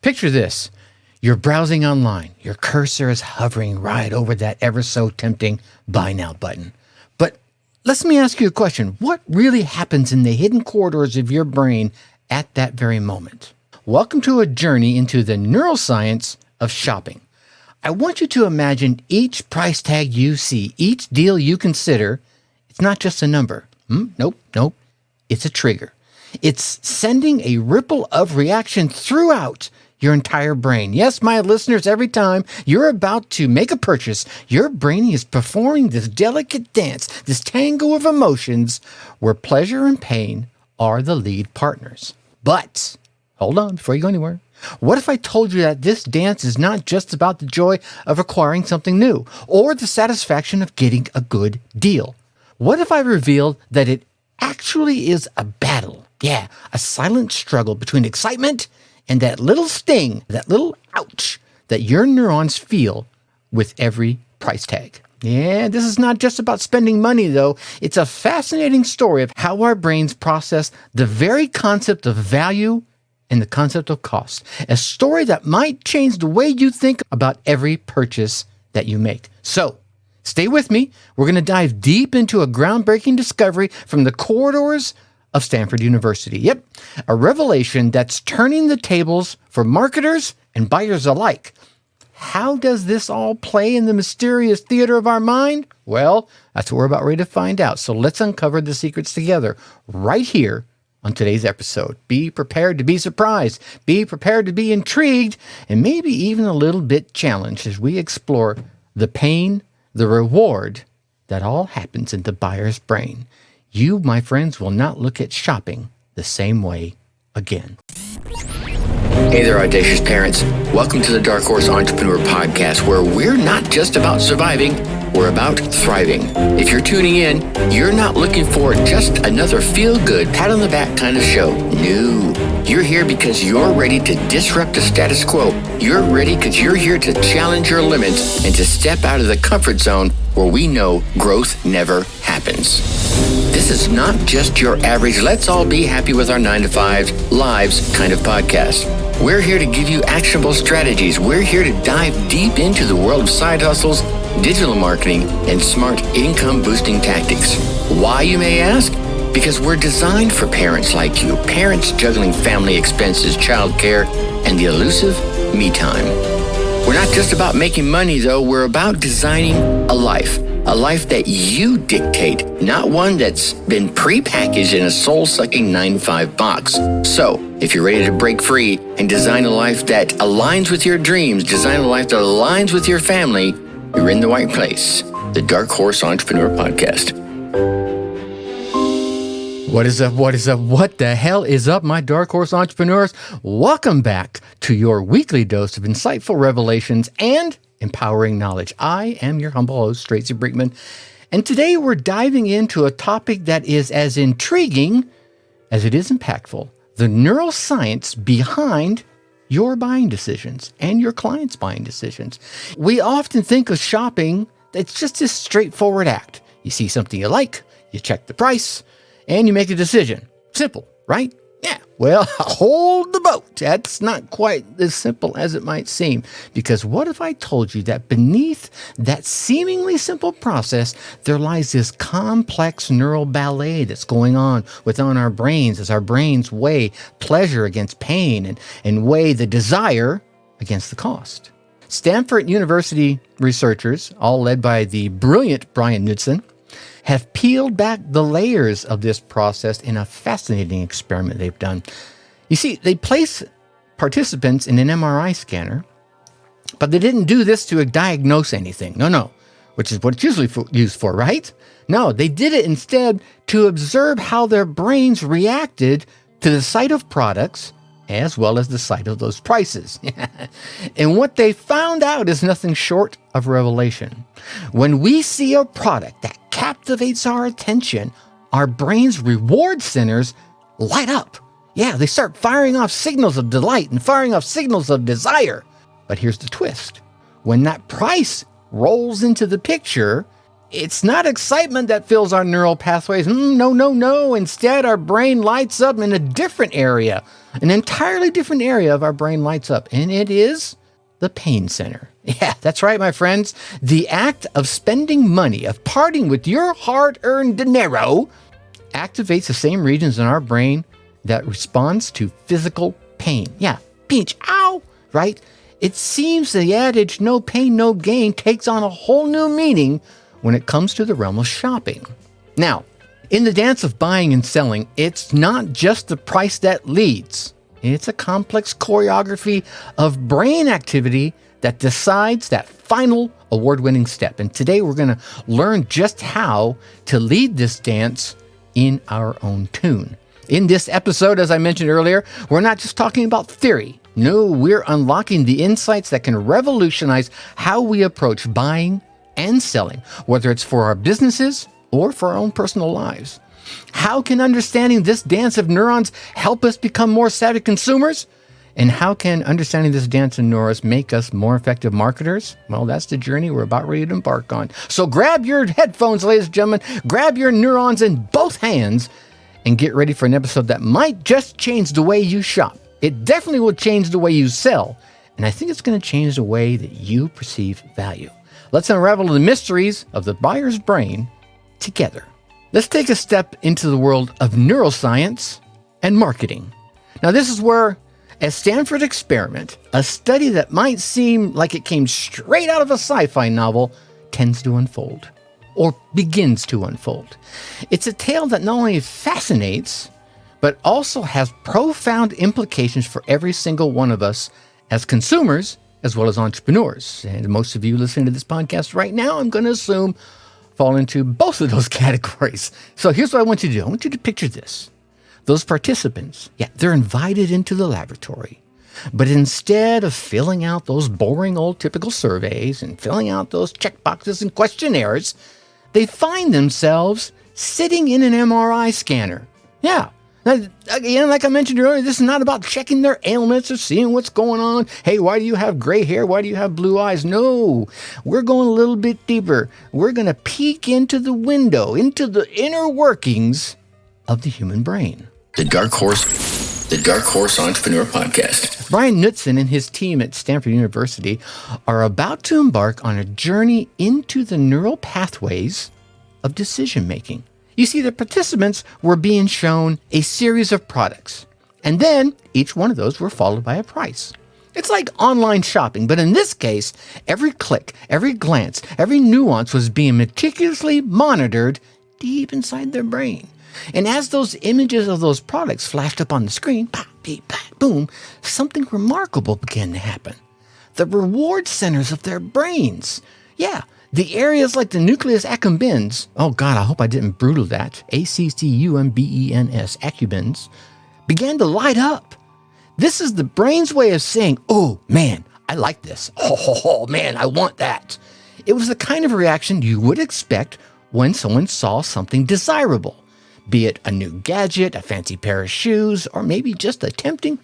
Picture this. You're browsing online. Your cursor is hovering right over that ever so tempting buy now button. But let me ask you a question. What really happens in the hidden corridors of your brain at that very moment? Welcome to a journey into the neuroscience of shopping. I want you to imagine each price tag you see, each deal you consider. It's not just a number. Nope. It's a trigger. It's sending a ripple of reaction throughout your entire brain. Yes, my listeners, every time you're about to make a purchase, your brain is performing this delicate dance, this tango of emotions where pleasure and pain are the lead partners. But hold on before you go anywhere. What if I told you that this dance is not just about the joy of acquiring something new or the satisfaction of getting a good deal? What if I revealed that it actually is a battle? Yeah, a silent struggle between excitement and that little sting, that little ouch that your neurons feel with every price tag. Yeah, this is not just about spending money, though. It's a fascinating story of how our brains process the very concept of value and the concept of cost. A story that might change the way you think about every purchase that you make. So, stay with me. We're going to dive deep into a groundbreaking discovery from the corridors of Stanford University. Yep, a revelation that's turning the tables for marketers and buyers alike. How does this all play in the mysterious theater of our mind? Well, that's what we're about ready to find out. So let's uncover the secrets together right here on today's episode. Be prepared to be surprised. Be prepared to be intrigued and maybe even a little bit challenged as we explore the pain, the reward that all happens in the buyer's brain. You, my friends, will not look at shopping the same way again. Hey there, audacious parents. Welcome to the Dark Horse Entrepreneur Podcast, where we're not just about surviving, we're about thriving. If you're tuning in, you're not looking for just another feel-good, pat-on-the-back kind of show. No. You're here because you're ready to disrupt the status quo. You're ready because you're here to challenge your limits and to step out of the comfort zone where we know growth never happens. This is not just your average let's all be happy with our 9-to-5 lives kind of podcast. We're here to give you actionable strategies. We're here to dive deep into the world of side hustles, digital marketing, and smart income boosting tactics. Why, you may ask? Because we're designed for parents like you, parents juggling family expenses, childcare, and the elusive me time. We're not just about making money, though. We're about designing a life that you dictate, not one that's been prepackaged in a soul-sucking 9-to-5 box. So, if you're ready to break free and design a life that aligns with your dreams, design a life that aligns with your family, you're in the right place. The Dark Horse Entrepreneur Podcast. What is up? What the hell is up, my Dark Horse entrepreneurs? Welcome back to your weekly dose of insightful revelations and empowering knowledge. I am your humble host, Tracy Brinkman, and today we're diving into a topic that is as intriguing as it is impactful: the neuroscience behind your buying decisions and your clients' buying decisions. We often think of shopping, it's just this straightforward act. You see something you like, you check the price, and you make a decision. Simple, right? Yeah. Well, hold the boat. That's not quite as simple as it might seem. Because what if I told you that beneath that seemingly simple process, there lies this complex neural ballet that's going on within our brains as our brains weigh pleasure against pain and weigh the desire against the cost. Stanford University researchers, all led by the brilliant Brian Knudsen, have peeled back the layers of this process in a fascinating experiment they've done. You see, they place participants in an MRI scanner, but they didn't do this to diagnose anything. No, which is what it's usually used for, right? No, they did it instead to observe how their brains reacted to the sight of products as well as the sight of those prices. And what they found out is nothing short of revelation. When we see a product that captivates our attention, our brain's reward centers light up. Yeah, they start firing off signals of delight and firing off signals of desire. But here's the twist. When that price rolls into the picture, it's not excitement that fills our neural pathways. No. Instead, our brain lights up in a different area, an entirely different area of our brain lights up, and it is the pain center. Yeah, that's right, my friends. The act of spending money, of parting with your hard-earned dinero, activates the same regions in our brain that responds to physical pain. Yeah, pinch, ow, right? It seems the adage, no pain, no gain, takes on a whole new meaning when it comes to the realm of shopping. Now, in the dance of buying and selling, it's not just the price that leads. It's a complex choreography of brain activity that decides that final award-winning step. And today we're going to learn just how to lead this dance in our own tune. In this episode, as I mentioned earlier, we're not just talking about theory. No, we're unlocking the insights that can revolutionize how we approach buying and selling, whether it's for our businesses or for our own personal lives. How can understanding this dance of neurons help us become more savvy consumers? And how can understanding this dance of neurons make us more effective marketers? Well, that's the journey we're about ready to embark on. So grab your headphones, ladies and gentlemen, grab your neurons in both hands, and get ready for an episode that might just change the way you shop. It definitely will change the way you sell, and I think it's going to change the way that you perceive value. Let's unravel the mysteries of the buyer's brain together. Let's take a step into the world of neuroscience and marketing. Now, this is where a Stanford experiment, a study that might seem like it came straight out of a sci-fi novel, tends to unfold, or begins to unfold. It's a tale that not only fascinates, but also has profound implications for every single one of us as consumers, as well as entrepreneurs. And most of you listening to this podcast right now, I'm going to assume, fall into both of those categories. So here's what I want you to do. I want you to picture this. Those participants, they're invited into the laboratory. But instead of filling out those boring old typical surveys and filling out those checkboxes and questionnaires, they find themselves sitting in an MRI scanner. Yeah. Now, again, like I mentioned earlier, this is not about checking their ailments or seeing what's going on. Hey, why do you have gray hair? Why do you have blue eyes? No, we're going a little bit deeper. We're going to peek into the window, into the inner workings of the human brain. The Dark Horse Entrepreneur Podcast. Brian Knudsen and his team at Stanford University are about to embark on a journey into the neural pathways of decision-making. You see, the participants were being shown a series of products, and then each one of those were followed by a price. It's like online shopping, but in this case, every click, every glance, every nuance was being meticulously monitored deep inside their brain. And as those images of those products flashed up on the screen, pop, beep, pop, boom, something remarkable began to happen. The reward centers of their brains. Yeah, the areas like the nucleus accumbens, oh God, I hope I didn't brutal that, ACCUMBENS, accumbens, began to light up. This is the brain's way of saying, oh man, I like this. Oh man, I want that. It was the kind of reaction you would expect when someone saw something desirable. Be it a new gadget, a fancy pair of shoes, or maybe just a tempting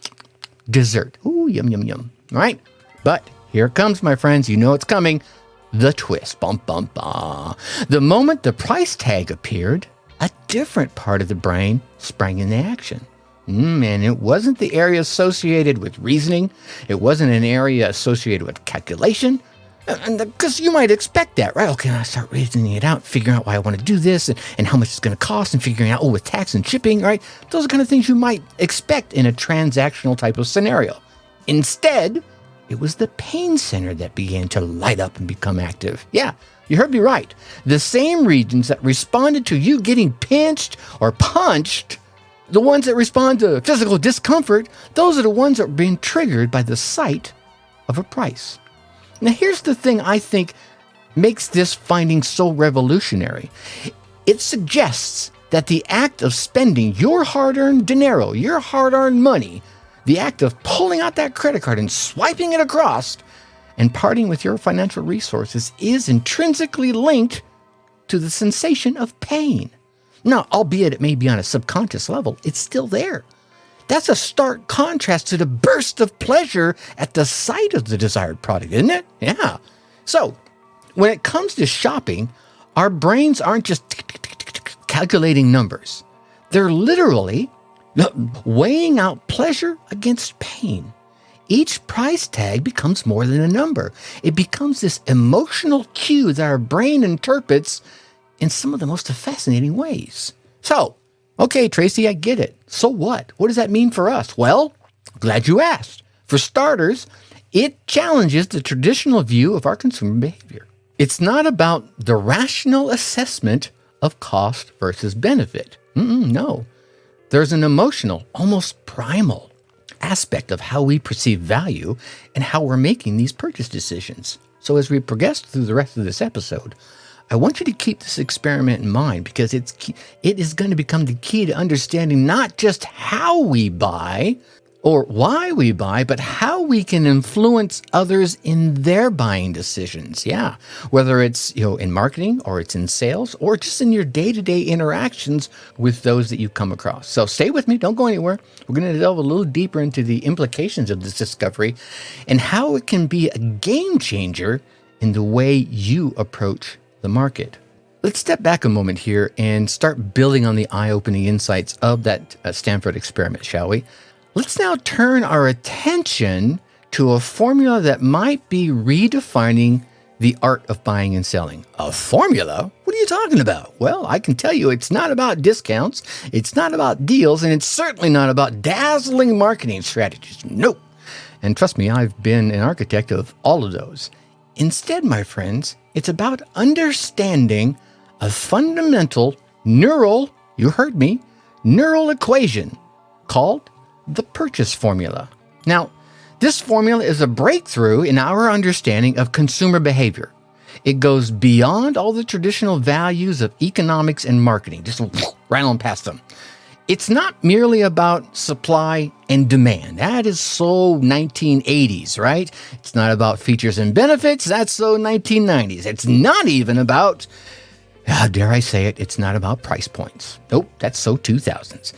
dessert. Ooh, yum, yum, yum. All right? But here it comes, my friends. You know it's coming. The twist. Bum, bum, bum. The moment the price tag appeared, a different part of the brain sprang into action. And it wasn't the area associated with reasoning. It wasn't an area associated with calculation. Because you might expect that, right? Okay, I start reasoning it out, figuring out why I want to do this and how much it's going to cost and figuring out, with tax and shipping, right? Those are kind of things you might expect in a transactional type of scenario. Instead, it was the pain center that began to light up and become active. Yeah, you heard me right. The same regions that responded to you getting pinched or punched, the ones that respond to physical discomfort, those are the ones that are being triggered by the sight of a price. Now, here's the thing I think makes this finding so revolutionary. It suggests that the act of spending your hard-earned dinero, your hard-earned money, the act of pulling out that credit card and swiping it across and parting with your financial resources is intrinsically linked to the sensation of pain. Now, albeit it may be on a subconscious level, it's still there. That's a stark contrast to the burst of pleasure at the sight of the desired product, isn't it? Yeah. So, when it comes to shopping, our brains aren't just calculating numbers. They're literally Weighing out pleasure against pain. Each price tag becomes more than a number. It becomes this emotional cue that our brain interprets in some of the most fascinating ways. So, okay, Tracy, I get it. So what? What does that mean for us? Well, glad you asked. For starters, it challenges the traditional view of our consumer behavior. It's not about the rational assessment of cost versus benefit. No. There's an emotional, almost primal aspect of how we perceive value and how we're making these purchase decisions. So as we progress through the rest of this episode, I want you to keep this experiment in mind because it is going to become the key to understanding not just how we buy or why we buy, but how we can influence others in their buying decisions. Yeah, whether it's in marketing or it's in sales or just in your day-to-day interactions with those that you come across. So stay with me, don't go anywhere. We're going to delve a little deeper into the implications of this discovery and how it can be a game changer in the way you approach the market. Let's step back a moment here and start building on the eye-opening insights of that Stanford experiment, shall we? Let's now turn our attention to a formula that might be redefining the art of buying and selling. A formula? What are you talking about? Well, I can tell you it's not about discounts, it's not about deals, and it's certainly not about dazzling marketing strategies. Nope. And trust me, I've been an architect of all of those. Instead, my friends, it's about understanding a fundamental you heard me, neural equation called the purchase formula. Now, this formula is a breakthrough in our understanding of consumer behavior. It goes beyond all the traditional values of economics and marketing, just right on past them. It's not merely about supply and demand. That is so 1980s, right? It's not about features and benefits. That's so 1990s. It's not even about, dare I say it, it's not about price points. Nope, that's so 2000s.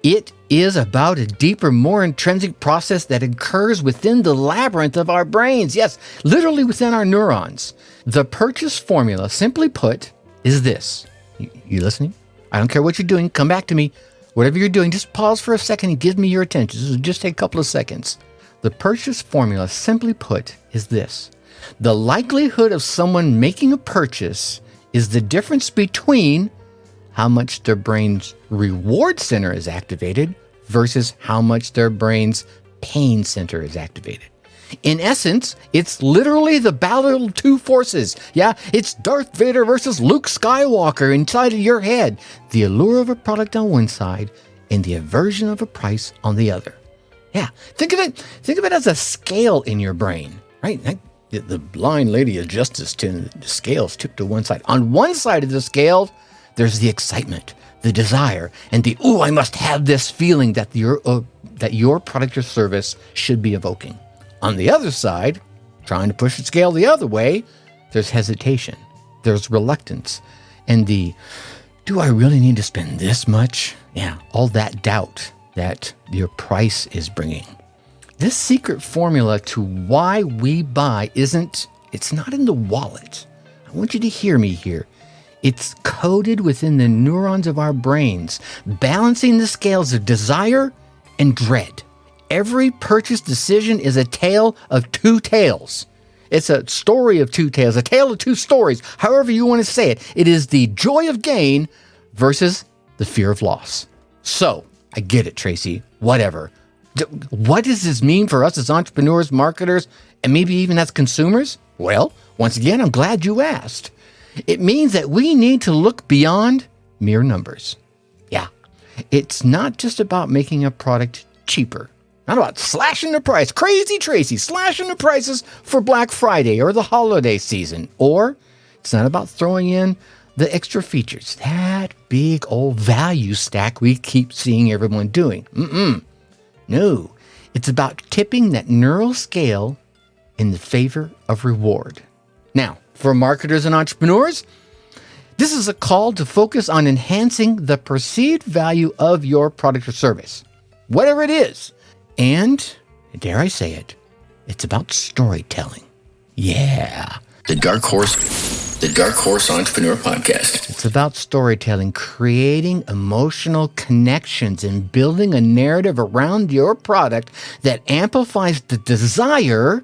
It is about a deeper, more intrinsic process that occurs within the labyrinth of our brains. Yes, literally within our neurons. The purchase formula, simply put, is this. You listening? I don't care what you're doing. Come back to me. Whatever you're doing, just pause for a second and give me your attention. This will just take a couple of seconds. The purchase formula, simply put, is this. The likelihood of someone making a purchase is the difference between how much their brain's reward center is activated versus how much their brain's pain center is activated. In essence, it's literally the battle of two forces. Yeah, it's Darth Vader versus Luke Skywalker inside of your head. The allure of a product on one side and the aversion of a price on the other. Yeah, think of it as a scale in your brain, right? The blind lady of justice, the scales tipped to one side. On one side of the scale, there's the excitement, the desire, and the I must have this feeling that your product or service should be evoking. On the other side, trying to push the scale the other way, there's hesitation, there's reluctance, and do I really need to spend this much? Yeah, all that doubt that your price is bringing. This secret formula to why we buy it's not in the wallet. I want you to hear me here. It's coded within the neurons of our brains, balancing the scales of desire and dread. Every purchase decision is a tale of two tales. It's a story of two tales, a tale of two stories, however you want to say it. It is the joy of gain versus the fear of loss. So, I get it, Tracy, whatever. What does this mean for us as entrepreneurs, marketers, and maybe even as consumers? Well, once again, I'm glad you asked. It means that we need to look beyond mere numbers. Yeah, it's not just about making a product cheaper. Not about slashing the price. Crazy Tracy, slashing the prices for Black Friday or the holiday season. Or it's not about throwing in the extra features. That big old value stack we keep seeing everyone doing. No, it's about tipping that neural scale in the favor of reward. Now, for marketers and entrepreneurs, this is a call to focus on enhancing the perceived value of your product or service, whatever it is. And, dare I say it, it's about storytelling. Yeah. The Dark Horse the Dark Horse Entrepreneur Podcast. It's about storytelling, creating emotional connections, and building a narrative around your product that amplifies the desire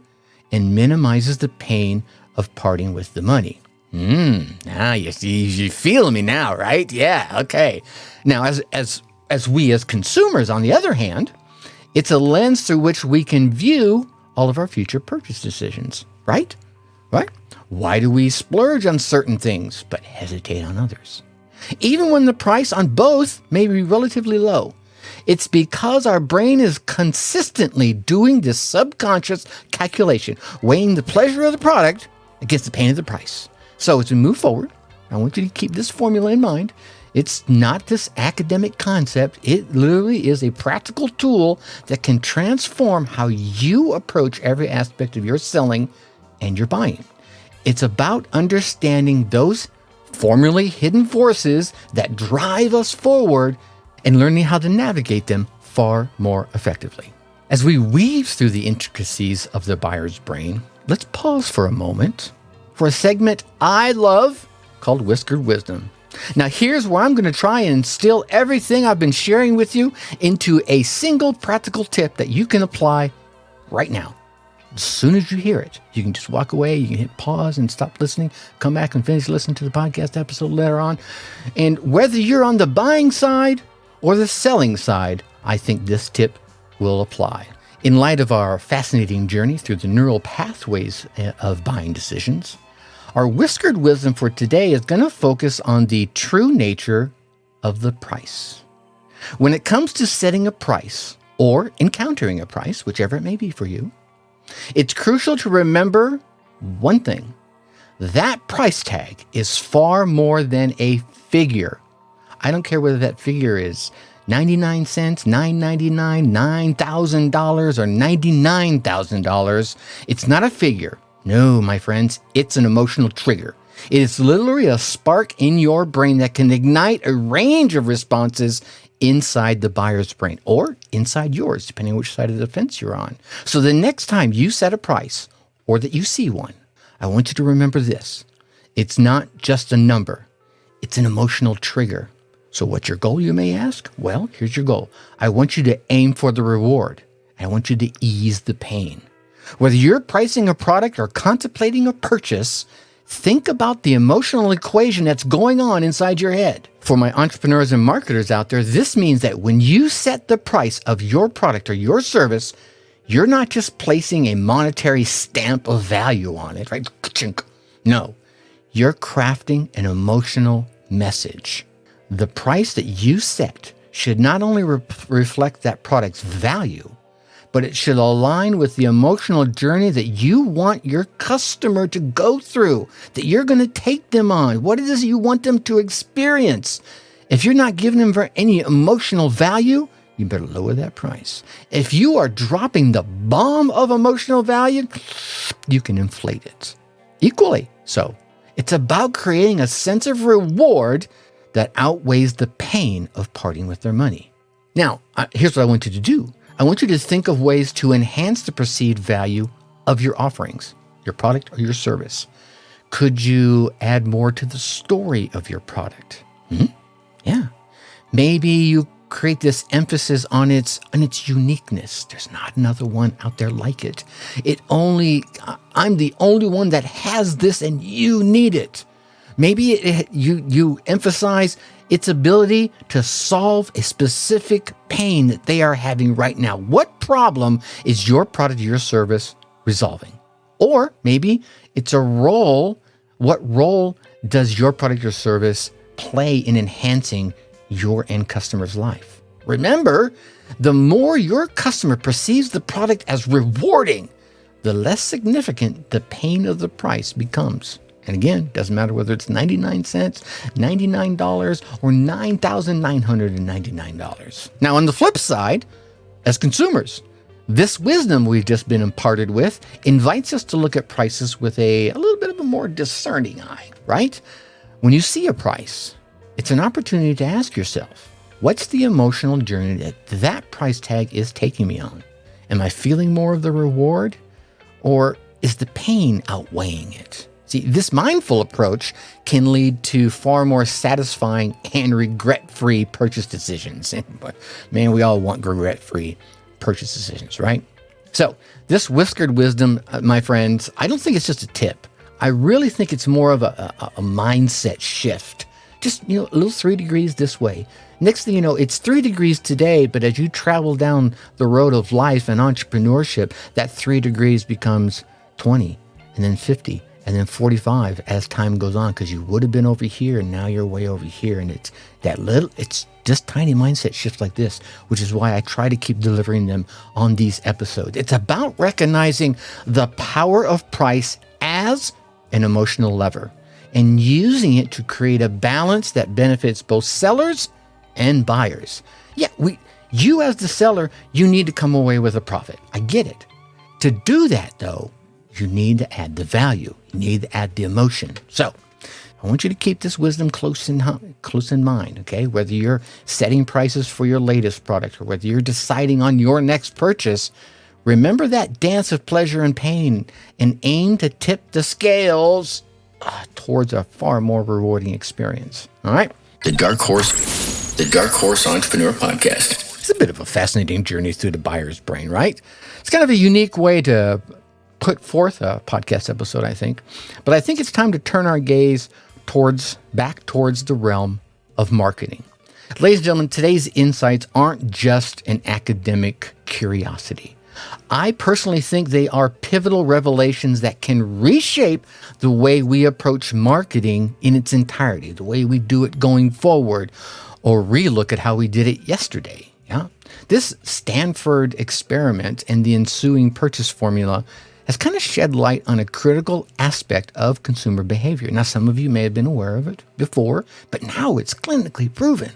and minimizes the pain of parting with the money. Now you feel me now, right? Yeah, okay. Now, as we as consumers, on the other hand, it's a lens through which we can view all of our future purchase decisions, right? Right? Why do we splurge on certain things but hesitate on others? Even when the price on both may be relatively low, it's because our brain is consistently doing this subconscious calculation, weighing the pleasure of the product against the pain of the price. So as we move forward, I want you to keep this formula in mind. It's not this academic concept. It literally is a practical tool that can transform how you approach every aspect of your selling and your buying. It's about understanding those formerly hidden forces that drive us forward and learning how to navigate them far more effectively. As we weave through the intricacies of the buyer's brain, let's pause for a moment for a segment I love called Whiskered Wisdom. Now, here's where I'm going to try and instill everything I've been sharing with you into a single practical tip that you can apply right now. As soon as you hear it, you can just walk away, you can hit pause and stop listening, come back and finish listening to the podcast episode later on. And whether you're on the buying side or the selling side, I think this tip will apply. In light of our fascinating journey through the neural pathways of buying decisions, our whiskered wisdom for today is going to focus on the true nature of the price. When it comes to setting a price or encountering a price, whichever it may be for you, it's crucial to remember one thing. That price tag is far more than a figure. I don't care whether that figure is 99 cents, $9.99, $9,000, or $99,000. It's not a figure. No, my friends, it's an emotional trigger. It is literally a spark in your brain that can ignite a range of responses inside the buyer's brain or inside yours, depending on which side of the fence you're on. So the next time you set a price or that you see one, I want you to remember this. It's not just a number. It's an emotional trigger. So what's your goal, you may ask? Well, here's your goal. I want you to aim for the reward. I want you to ease the pain. Whether you're pricing a product or contemplating a purchase, think about the emotional equation that's going on inside your head. For my entrepreneurs and marketers out there, this means that when you set the price of your product or your service, you're not just placing a monetary stamp of value on it, right? No, you're crafting an emotional message. The price that you set should not only reflect that product's value, but it should align with the emotional journey that you want your customer to go through, that you're going to take them on. What it is you want them to experience. If you're not giving them any emotional value, you better lower that price. If you are dropping the bomb of emotional value, you can inflate it equally. So it's about creating a sense of reward that outweighs the pain of parting with their money. Now, here's what I want you to do. I want you to think of ways to enhance the perceived value of your offerings, your product or your service. Could you add more to the story of your product? Yeah. Maybe you create this emphasis on its uniqueness. There's not another one out there like it. I'm the only one that has this and you need it. Maybe you emphasize its ability to solve a specific pain that they are having right now. What problem is your product or your service resolving? Or maybe it's a role. What role does your product or service play in enhancing your end customer's life? Remember, the more your customer perceives the product as rewarding, the less significant the pain of the price becomes. And again, doesn't matter whether it's 99 cents, $99, or $9,999. Now, on the flip side, as consumers, this wisdom we've just been imparted with invites us to look at prices with a little bit of a more discerning eye, right? When you see a price, it's an opportunity to ask yourself, what's the emotional journey that price tag is taking me on? Am I feeling more of the reward, or is the pain outweighing it? See, this mindful approach can lead to far more satisfying and regret-free purchase decisions. And man, we all want regret-free purchase decisions, right? So this whiskered wisdom, my friends, I don't think it's just a tip. I really think it's more of a mindset shift. Just, a little 3 degrees this way. Next thing you know, it's 3 degrees today, but as you travel down the road of life and entrepreneurship, that 3 degrees becomes 20, and then 50, and then 45 as time goes on, because you would have been over here and now you're way over here. And it's just tiny mindset shifts like this, which is why I try to keep delivering them on these episodes. It's about recognizing the power of price as an emotional lever and using it to create a balance that benefits both sellers and buyers. Yeah, you as the seller, you need to come away with a profit. I get it. To do that, though, you need to add the value. You need to add the emotion. So I want you to keep this wisdom close in mind, okay? Whether you're setting prices for your latest product or whether you're deciding on your next purchase, remember that dance of pleasure and pain and aim to tip the scales towards a far more rewarding experience. All right? The Dark Horse Entrepreneur Podcast. It's a bit of a fascinating journey through the buyer's brain, right? It's kind of a unique way to put forth a podcast episode, I think. But I think it's time to turn our gaze back towards the realm of marketing. Ladies and gentlemen, today's insights aren't just an academic curiosity. I personally think they are pivotal revelations that can reshape the way we approach marketing in its entirety, the way we do it going forward, or relook at how we did it yesterday. Yeah, this Stanford experiment and the ensuing purchase formula has kind of shed light on a critical aspect of consumer behavior. Now, some of you may have been aware of it before, but now it's clinically proven.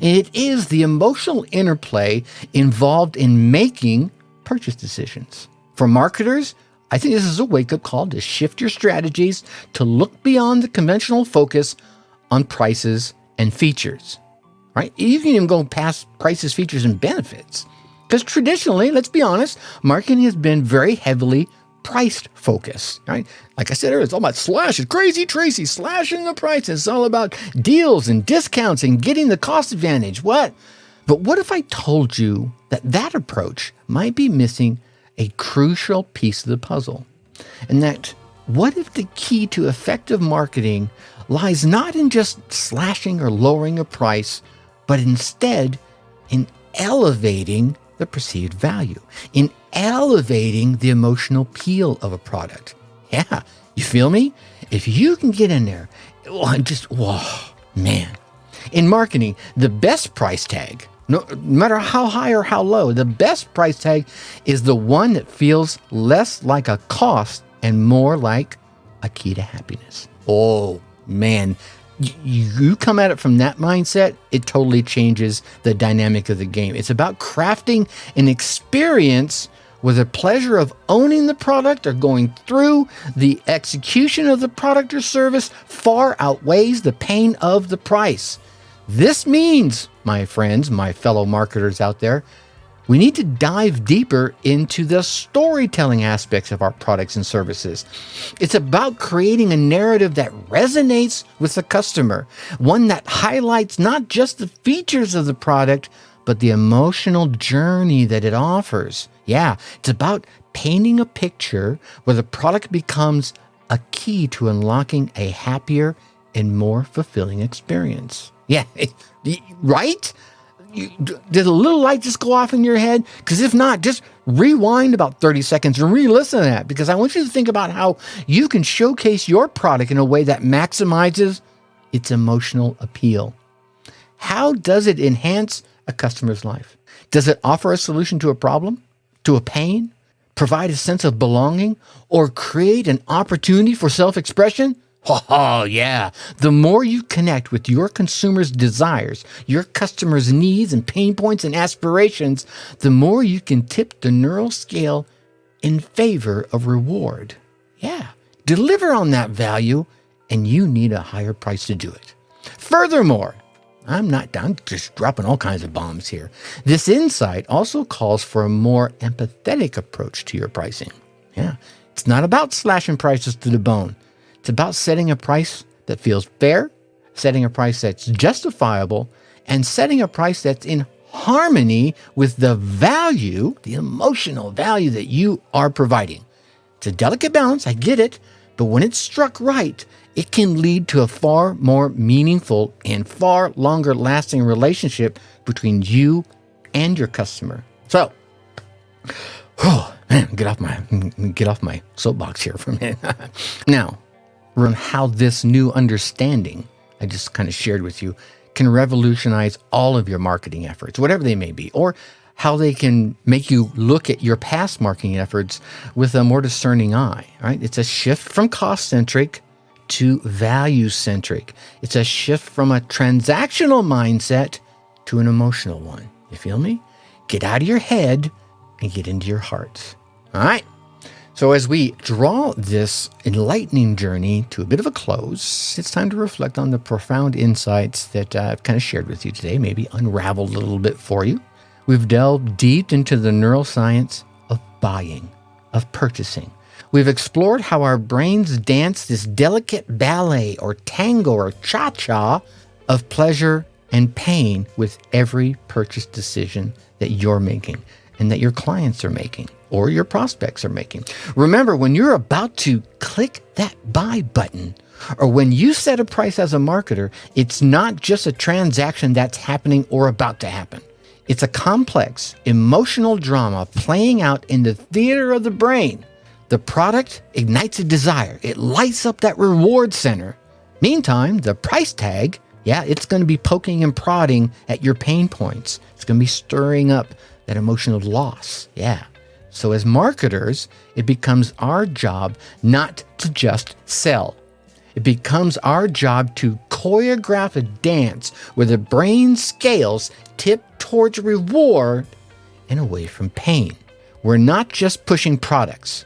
And it is the emotional interplay involved in making purchase decisions. For marketers, I think this is a wake-up call to shift your strategies to look beyond the conventional focus on prices and features. Right? You can even go past prices, features, and benefits. Because traditionally, let's be honest, marketing has been very heavily price focused, right? Like I said earlier, it's all about slash. It's crazy Tracy, slashing the prices. It's all about deals and discounts and getting the cost advantage. What? But what if I told you that approach might be missing a crucial piece of the puzzle? And that what if the key to effective marketing lies not in just slashing or lowering a price, but instead in elevating the perceived value, in elevating the emotional appeal of a product? Yeah, you feel me? If you can get in there, man. In marketing, the best price tag, no matter how high or how low, the best price tag is the one that feels less like a cost and more like a key to happiness. Oh, man. You come at it from that mindset, it totally changes the dynamic of the game. It's about crafting an experience where the pleasure of owning the product or going through the execution of the product or service far outweighs the pain of the price. This means, my friends, my fellow marketers out there, we need to dive deeper into the storytelling aspects of our products and services. It's about creating a narrative that resonates with the customer, one that highlights not just the features of the product, but the emotional journey that it offers. Yeah, it's about painting a picture where the product becomes a key to unlocking a happier and more fulfilling experience. Yeah, right? Did a little light just go off in your head? Because if not, just rewind about 30 seconds and re-listen to that, because I want you to think about how you can showcase your product in a way that maximizes its emotional appeal. How does it enhance a customer's life? Does it offer a solution to a problem, to a pain, provide a sense of belonging, or create an opportunity for self-expression? Oh, yeah. The more you connect with your consumers' desires, your customers' needs and pain points and aspirations, the more you can tip the neural scale in favor of reward. Yeah. Deliver on that value, and you need a higher price to do it. Furthermore, I'm just dropping all kinds of bombs here. This insight also calls for a more empathetic approach to your pricing. Yeah. It's not about slashing prices to the bone. It's about setting a price that feels fair, setting a price that's justifiable, and setting a price that's in harmony with the value, the emotional value that you are providing. It's a delicate balance, I get it, but when it's struck right, it can lead to a far more meaningful and far longer lasting relationship between you and your customer. So, get off my soapbox here for a minute. Now, how this new understanding I just kind of shared with you can revolutionize all of your marketing efforts, whatever they may be, or how they can make you look at your past marketing efforts with a more discerning eye, right? It's a shift from cost-centric to value-centric. It's a shift from a transactional mindset to an emotional one. You feel me? Get out of your head and get into your heart. All right? So as we draw this enlightening journey to a bit of a close, it's time to reflect on the profound insights that I've kind of shared with you today, maybe unraveled a little bit for you. We've delved deep into the neuroscience of buying, of purchasing. We've explored how our brains dance this delicate ballet or tango or cha-cha of pleasure and pain with every purchase decision that you're making and that your clients are making or your prospects are making. Remember, when you're about to click that buy button or when you set a price as a marketer, it's not just a transaction that's happening or about to happen. It's a complex emotional drama playing out in the theater of the brain. The product ignites a desire. It lights up that reward center. Meantime, the price tag, it's going to be poking and prodding at your pain points. It's going to be stirring up that emotional loss. So as marketers, it becomes our job not to just sell. It becomes our job to choreograph a dance where the brain scales tip towards reward and away from pain. We're not just pushing products.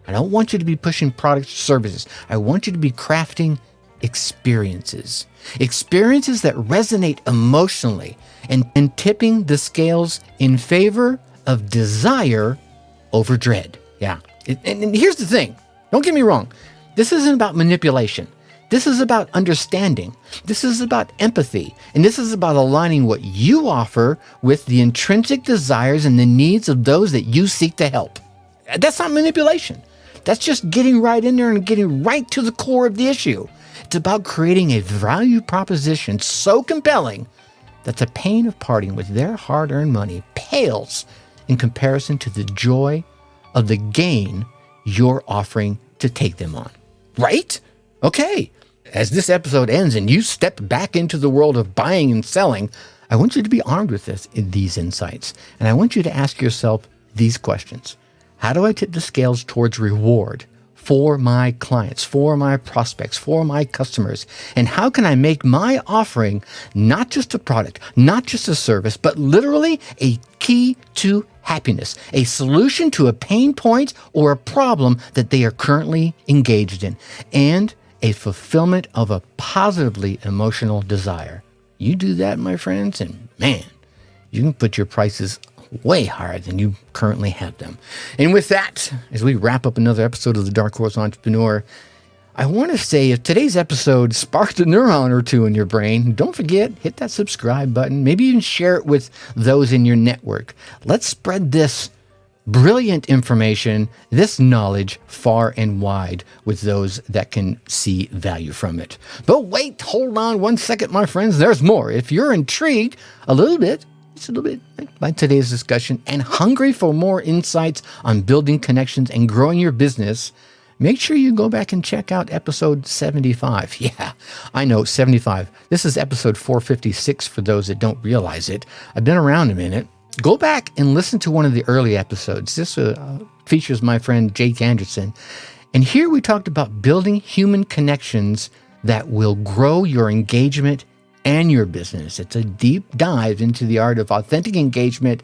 I don't want you to be pushing products or services. I want you to be crafting experiences. Experiences that resonate emotionally and tipping the scales in favor of desire over dread. And here's the thing. Don't get me wrong. This isn't about manipulation. This is about understanding. This is about empathy. And this is about aligning what you offer with the intrinsic desires and the needs of those that you seek to help. That's not manipulation. That's just getting right in there and getting right to the core of the issue. It's about creating a value proposition so compelling that the pain of parting with their hard-earned money pales in comparison to the joy of the gain you're offering to take them on. Right? Okay. As this episode ends and you step back into the world of buying and selling, I want you to be armed with these insights. And I want you to ask yourself these questions. How do I tip the scales towards reward for my clients, for my prospects, for my customers? And how can I make my offering not just a product, not just a service, but literally a key to happiness, a solution to a pain point or a problem that they are currently engaged in, and a fulfillment of a positively emotional desire? You do that, my friends, and man, you can put your prices way higher than you currently have them. And with that, as we wrap up another episode of the Dark Horse Entrepreneur, I want to say if today's episode sparked a neuron or two in your brain, don't forget, hit that subscribe button. Maybe even share it with those in your network. Let's spread this brilliant information, this knowledge far and wide with those that can see value from it. But wait, hold on one second, my friends. There's more. If you're intrigued a little bit by today's discussion and hungry for more insights on building connections and growing your business, make sure you go back and check out episode 75. Yeah, I know, 75. This is episode 456 for those that don't realize it. I've been around a minute. Go back and listen to one of the early episodes. This features my friend Jake Anderson. And here we talked about building human connections that will grow your engagement and your business. It's a deep dive into the art of authentic engagement,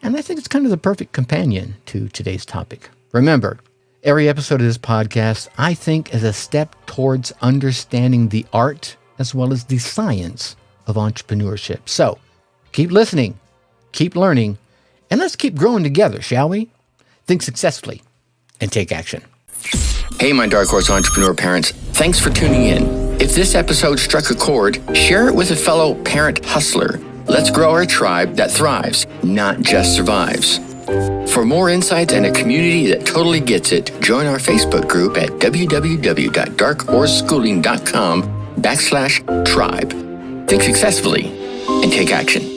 and I think it's kind of the perfect companion to today's topic. Remember, every episode of this podcast, I think, is a step towards understanding the art as well as the science of entrepreneurship. So keep listening, keep learning, and let's keep growing together, shall we? Think successfully and take action. Hey, my Dark Horse Entrepreneur parents. Thanks for tuning in. If this episode struck a chord, share it with a fellow parent hustler. Let's grow our tribe that thrives, not just survives. For more insights and a community that totally gets it, join our Facebook group at www.darkhorseschooling.com/tribe. Think successfully and take action.